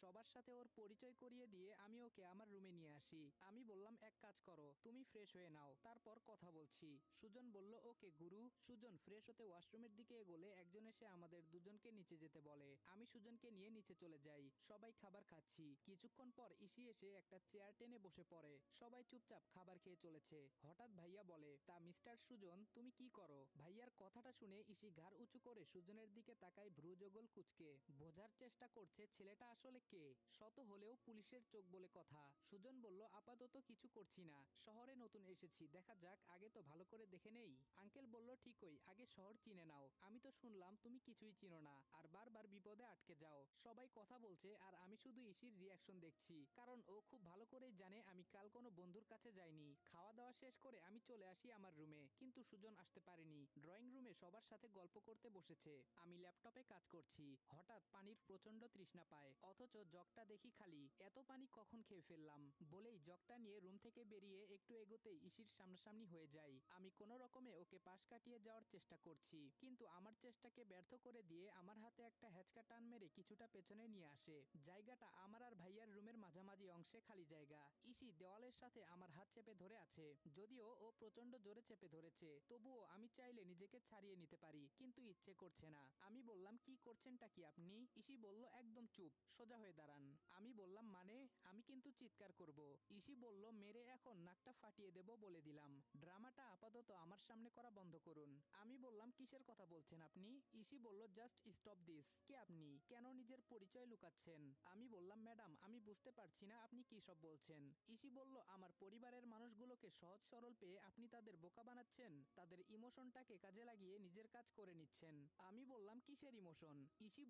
সবার সাথে ওর পরিচয় করিয়ে দিয়ে আমি ওকে আমার রুমে নিয়ে আসি। আমি বললাম এক কাজ করো, তুমি ফ্রেশ হয়ে নাও, তারপর কথা বলছি। সুজন বলল ওকে গুরু। সুজন ফ্রেশ হতে ওয়াশরুমের দিকে এগোলে একজন এসে আমাদের দুজনকে নিচে যেতে বলে। আমি সুজনকে নিয়ে নিচে চলে যাই। সবাই খাবার খাচ্ছি। কিছুক্ষণ পর ইসি এসে একটা চেয়ার টেনে বসে পড়ে। সবাই চুপচাপ খাবার খেয়ে চলেছে। হঠাৎ ভাইয়া বলে, তা মিস্টার সুজন তুমি কি করো? ভাইয়ার কথাটা শুনে ইসি ঘাড় উঁচু করে সুজনের দিকে তাকায়, ভ্রুযোগল কুচকে বোঝার চেষ্টা করছে ছেলেটা আসলে কে। শত হলেও পুলিশের চোখ বলে কথা। সুজন বলল আপাতত কিছু করছি না, শহরে নতুন এসেছি, দেখা যাক, আগে তো ভালো করে দেখে নেই। আঙ্কেল বলল ঠিকই, আগে শহর চিনে নাও। আমি তো শুনলাম তুমি কিছুই চিনো না আর বারবার বিপদে আটকে যাও। সবাই কথা বলছে আর আমি শুধু ইসির রিয়াকশন দেখছি, কারণ ও খুব ভালো করেই জানে আমি কাল কোনো বন্ধুর কাছে যাইনি। খাওয়া দাওয়া শেষ করে আমি চলে আসি আমার রুমে, কিন্তু সুজন আসতে পারেনি। ড্রয়িং রুমে সবার সাথে গল্প করতে বসেছে। আমি ল্যাপটপে কাজ করছি। হঠাৎ পানির প্রচন্ড তৃষ্ণা পায়, অথচ জগটা দেখি খালি। এত পানি কখন খেয়ে ফেললাম বলেই জগটা নিয়ে রুম থেকে বেরিয়ে একটু এগোতেই ইসির সামনাসামনি হয়ে যাই। আমি কোনো রকমে ওকে পাশ কাটিয়ে যাওয়ার চেষ্টা করছি, কিন্তু আমার চেষ্টাকে ব্যর্থ করে দিয়ে আমার হাতে একটা হ্যাচকা টান মেরে কিছুটা পেছনে নিয়ে আসে। জায়গাটা আমার আর ভাইয়ার রুমের মাঝামাঝি অংশে খালি জায়গা। ইসি দেওয়ালের সাথে আমার হাত চেপে ধরে আছে। যদিও ও প্রচন্ড জোরে চেপে ধরেছে, তবুও আমি চাইলে নিজেকে ছাড়িয়ে নিতে পারি, কিন্তু ইচ্ছে করছে না। আমি বললাম কি করছেনটা কি আপনি? ইসি বলল একদম চুপ, সোজা হয়ে দাঁড়ান। আমি বললাম মানে? আমি কিন্তু চিৎকার করব। ইসি বলল মেরে এখন নাকটা ফাটিয়ে দেব বলে দিলাম। ড্রামাটা আপাতত আমার সামনে করা বন্ধ করুন। আমি বললাম কিসের কথা বলছেন আপনি? ইসি বলল জাস্ট স্টপ দিস। কে আপনি? কেন নিজের পরিচয় লুকাচ্ছেন? আমি বললাম ম্যাডাম আমি বুঝতে পারছি না আপনি কি সব বলছেন। ইসি বলল আমার পরিবারের মানুষগুলোকে সহজ সরল পেয়ে আপনি তাদের বোকা বানাচ্ছেন, তাদের ইমোশনটাকে কাজে লাগিয়ে নিজের কাজ করে নিচ্ছেন। আমি বললাম কিসের ইমোশন? ইসি